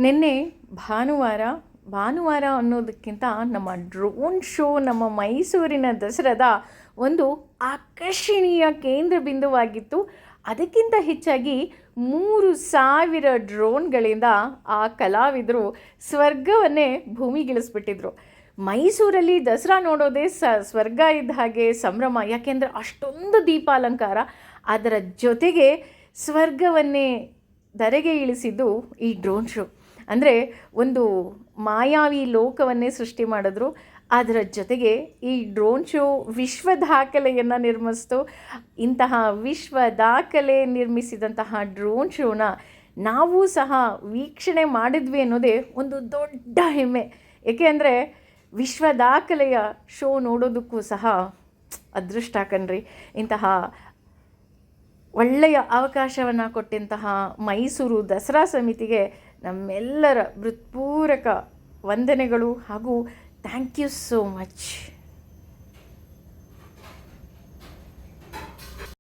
ನಿನ್ನೆ ಭಾನುವಾರ ಅನ್ನೋದಕ್ಕಿಂತ ನಮ್ಮ ಡ್ರೋನ್ ಶೋ ನಮ್ಮ ಮೈಸೂರಿನ ದಸರಾದ ಒಂದು ಆಕರ್ಷಣೀಯ ಕೇಂದ್ರ ಬಿಂದುವಾಗಿತ್ತು. ಅದಕ್ಕಿಂತ ಹೆಚ್ಚಾಗಿ 3,000 ಡ್ರೋನ್ಗಳಿಂದ ಆ ಕಲಾವಿದರು ಸ್ವರ್ಗವನ್ನೇ ಭೂಮಿಗಿಳಿಸ್ಬಿಟ್ಟಿದ್ರು. ಮೈಸೂರಲ್ಲಿ ದಸರಾ ನೋಡೋದೇ ಸ್ವರ್ಗ ಇದ್ದ ಹಾಗೆ ಸಂಭ್ರಮ. ಯಾಕೆಂದರೆ ಅಷ್ಟೊಂದು ದೀಪಾಲಂಕಾರ, ಅದರ ಜೊತೆಗೆ ಸ್ವರ್ಗವನ್ನೇ ಧರೆಗೆ ಇಳಿಸಿದ್ದು ಈ ಡ್ರೋನ್ ಶೋ. ಅಂದರೆ ಒಂದು ಮಾಯಾವಿ ಲೋಕವನ್ನೇ ಸೃಷ್ಟಿ ಮಾಡಿದ್ರು. ಅದರ ಜೊತೆಗೆ ಈ ಡ್ರೋನ್ ಶೋ ವಿಶ್ವ ದಾಖಲೆಯನ್ನು ನಿರ್ಮಿಸ್ತು. ಇಂತಹ ವಿಶ್ವ ದಾಖಲೆ ನಿರ್ಮಿಸಿದಂತಹ ಡ್ರೋನ್ ಶೋನ ನಾವು ಸಹ ವೀಕ್ಷಣೆ ಮಾಡಿದ್ವಿ ಅನ್ನೋದೇ ಒಂದು ದೊಡ್ಡ ಹೆಮ್ಮೆ. ಏಕೆ ಅಂದರೆ ವಿಶ್ವ ದಾಖಲೆಯ ಶೋ ನೋಡೋದಕ್ಕೂ ಸಹ ಅದೃಷ್ಟ ಕಣ್ರಿ. ಇಂತಹ ಒಳ್ಳೆಯ ಅವಕಾಶವನ್ನು ಕೊಟ್ಟಂತಹ ಮೈಸೂರು ದಸರಾ ಸಮಿತಿಗೆ ನಮ್ಮೆಲ್ಲರ ಹೃತ್ಪೂರ್ವಕ ವಂದನೆಗಳು ಹಾಗೂ ಥ್ಯಾಂಕ್ ಯು ಸೋ ಮಚ್.